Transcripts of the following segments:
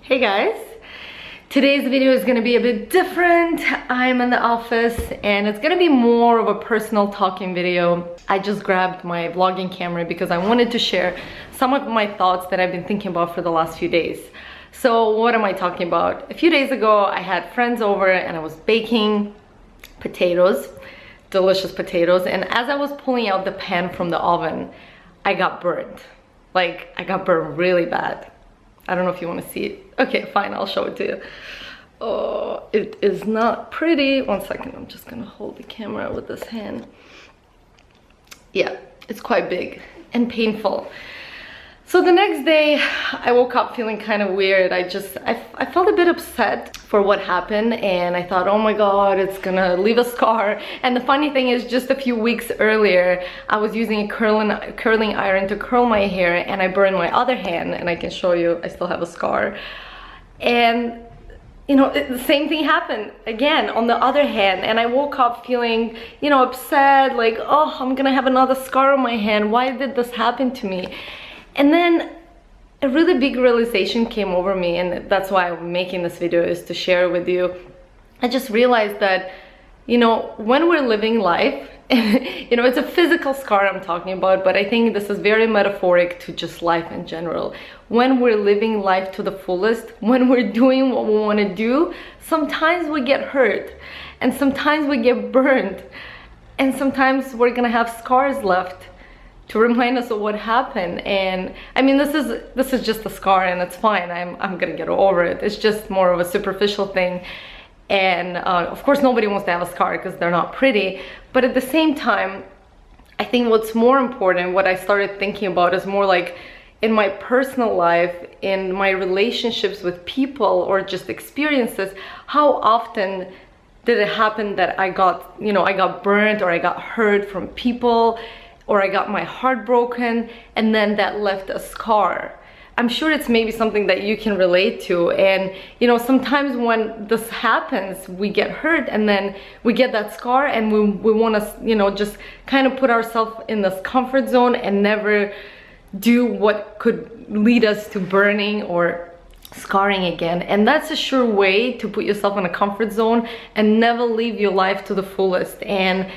Hey guys, today's video is gonna be a bit different. I'm in the office and it's gonna be more of a personal talking video. I just grabbed my vlogging camera because I wanted to share some of my thoughts that I've been thinking about for the last few days. So what am I talking about? A few days ago I had friends over and I was baking potatoes, delicious potatoes, and as I was pulling out the pan from the oven, I got burned. Like, I got burned really bad. I don't know if you want to see it. Okay, fine, I'll show it to you. Oh, it is not pretty. One second, I'm just gonna hold the camera with this hand. Yeah, it's quite big and painful. So the next day, I woke up feeling kind of weird. I felt a bit upset for what happened, and I thought, oh my God, it's gonna leave a scar. And the funny thing is, just a few weeks earlier, I was using a curling iron to curl my hair, and I burned my other hand, and I can show you, I still have a scar. And you know, the same thing happened again on the other hand, and I woke up feeling, you know, upset, like, oh, I'm gonna have another scar on my hand. Why did this happen to me? And then a really big realization came over me, and that's why I'm making this video, is to share with you. I just realized that, you know, when we're living life, you know, it's a physical scar I'm talking about, but I think this is very metaphoric to just life in general. When we're living life to the fullest, when we're doing what we want to do, sometimes we get hurt, and sometimes we get burned, and sometimes we're gonna have scars left to remind us of what happened. And I mean, this is just a scar, and it's fine. I'm gonna get over it. It's just more of a superficial thing. And of course nobody wants to have a scar because they're not pretty, but at the same time, I think what's more important, what I started thinking about, is more like in my personal life, in my relationships with people, or just experiences, how often did it happen that I got burnt, or I got hurt from people, or I got my heart broken, and then that left a scar. I'm sure it's maybe something that you can relate to. And you know, sometimes when this happens, we get hurt, and then we get that scar, and we want to, you know, just kind of put ourselves in this comfort zone and never do what could lead us to burning or scarring again. And that's a sure way to put yourself in a comfort zone and never live your life to the fullest. And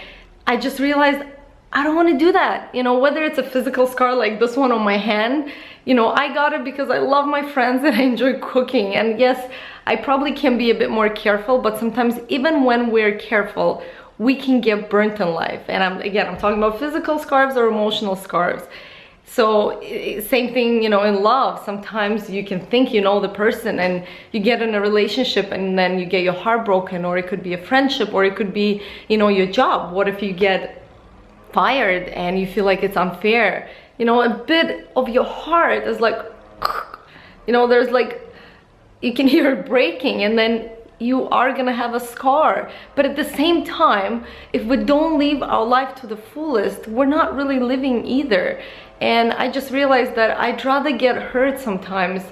I just realized I don't want to do that. You know, whether it's a physical scar like this one on my hand, you know, I got it because I love my friends and I enjoy cooking. And yes, I probably can be a bit more careful, but sometimes even when we're careful, we can get burnt in life. And I'm talking about physical scars or emotional scars. So same thing, you know, in love. Sometimes you can think you know the person, and you get in a relationship, and then you get your heart broken, or it could be a friendship, or it could be, you know, your job. What if you get fired and you feel like it's unfair? You know, a bit of your heart is like, you know, there's like, you can hear it breaking, and then you are gonna have a scar. But at the same time, if we don't live our life to the fullest, we're not really living either. And I just realized that I'd rather get hurt sometimes,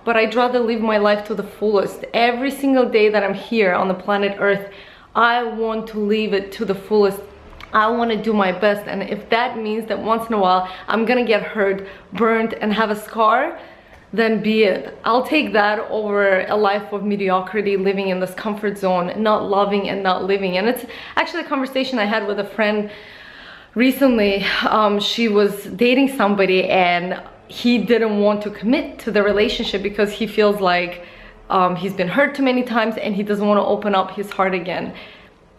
but I'd rather live my life to the fullest. Every single day that I'm here on the planet Earth, I want to live it to the fullest. I want to do my best, and if that means that once in a while I'm gonna get hurt, burned, and have a scar, then be it. I'll take that over a life of mediocrity, living in this comfort zone, not loving and not living. And it's actually a conversation I had with a friend recently. She was dating somebody, and he didn't want to commit to the relationship because he feels like he's been hurt too many times, and he doesn't want to open up his heart again.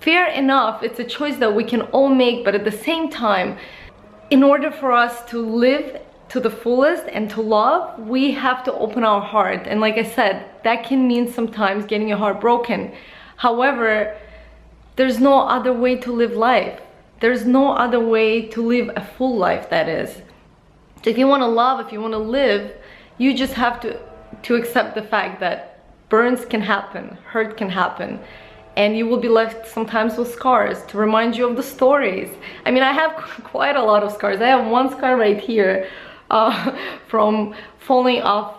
Fair enough, it's a choice that we can all make, but at the same time, in order for us to live to the fullest and to love, we have to open our heart. And like I said, that can mean sometimes getting your heart broken. However, there's no other way to live life. There's no other way to live a full life, that is. So if you want to love, if you want to live, you just have to accept the fact that burns can happen, hurt can happen. And you will be left sometimes with scars to remind you of the stories. I mean, I have quite a lot of scars. I have one scar right here from falling off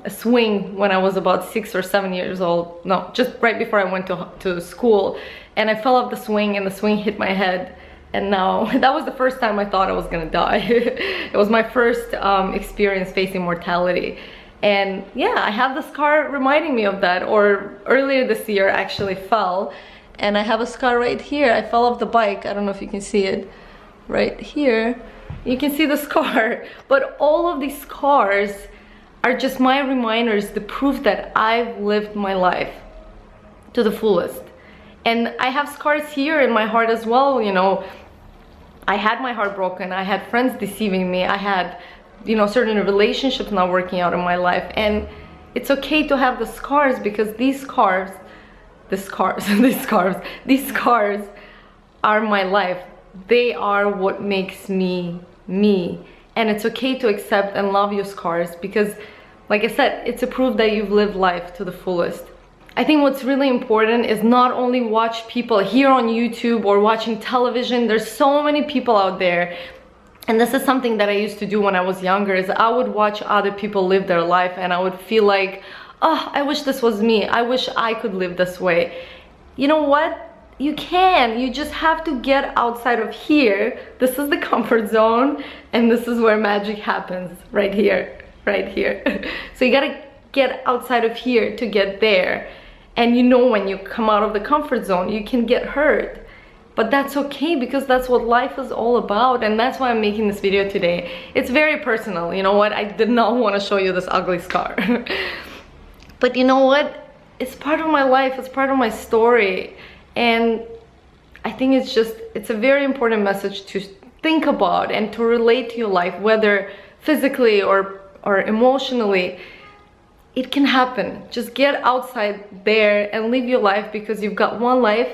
a swing when I was about 6 or 7 years old. No, just right before I went to school. And I fell off the swing, and the swing hit my head. And now, that was the first time I thought I was gonna die. It was my first experience facing mortality. And yeah, I have the scar reminding me of that. Or earlier this year I actually fell, and I have a scar right here. I fell off the bike. I don't know if you can see it right here. You can see the scar. But all of these scars are just my reminders, the proof that I've lived my life to the fullest. And I have scars here in my heart as well. You know, I had my heart broken. I had friends deceiving me. I had, you know, certain relationships not working out in my life. And it's okay to have the scars, because these scars are my life. They are what makes me me. And it's okay to accept and love your scars, because like I said, it's a proof that you've lived life to the fullest. I think what's really important is not only watch people here on YouTube or watching television. There's so many people out there. And this is something that I used to do when I was younger, is I would watch other people live their life and I would feel like, oh, I wish this was me. I wish I could live this way. You know what? You can. You just have to get outside of here. This is the comfort zone, and this is where magic happens, right here, right here. So you gotta get outside of here to get there. And you know, when you come out of the comfort zone, you can get hurt. But that's okay, because that's what life is all about, and that's why I'm making this video today. It's very personal. You know what? I did not want to show you this ugly scar. But you know what? It's part of my life. It's part of my story. And I think it's a very important message to think about and to relate to your life, whether physically or emotionally. It can happen. Just get outside there and live your life, because you've got one life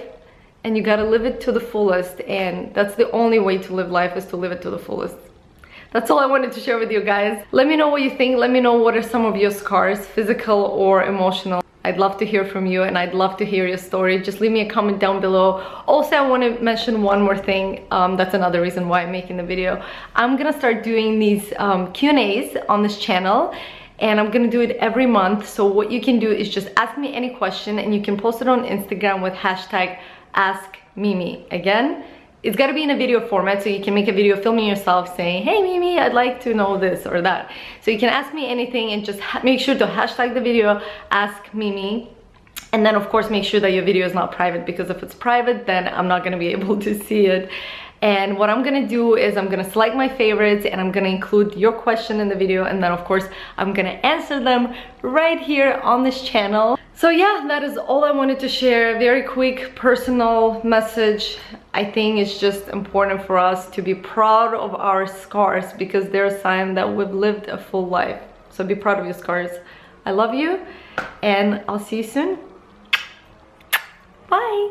and you gotta live it to the fullest. And that's the only way to live life, is to live it to the fullest. That's all I wanted to share with you guys. Let me know what you think. Let me know what are some of your scars, physical or emotional. I'd love to hear from you, and I'd love to hear your story. Just leave me a comment down below. Also, I want to mention one more thing. That's another reason why I'm making the video. I'm gonna start doing these Q&As on this channel, and I'm gonna do it every month. So what you can do is just ask me any question, and you can post it on Instagram with hashtag #AskMimi. Again, it's got to be in a video format, so you can make a video filming yourself saying, hey Mimi, I'd like to know this or that. So you can ask me anything, and just make sure to hashtag the video #AskMimi. And then of course make sure that your video is not private, because if it's private, then I'm not going to be able to see it. And what I'm gonna do is I'm gonna select my favorites, and I'm gonna include your question in the video, and then of course I'm gonna answer them right here on this channel. So yeah, that is all I wanted to share. Very quick personal message. I think it's just important for us to be proud of our scars, because they're a sign that we've lived a full life. So be proud of your scars. I love you, and I'll see you soon. Bye.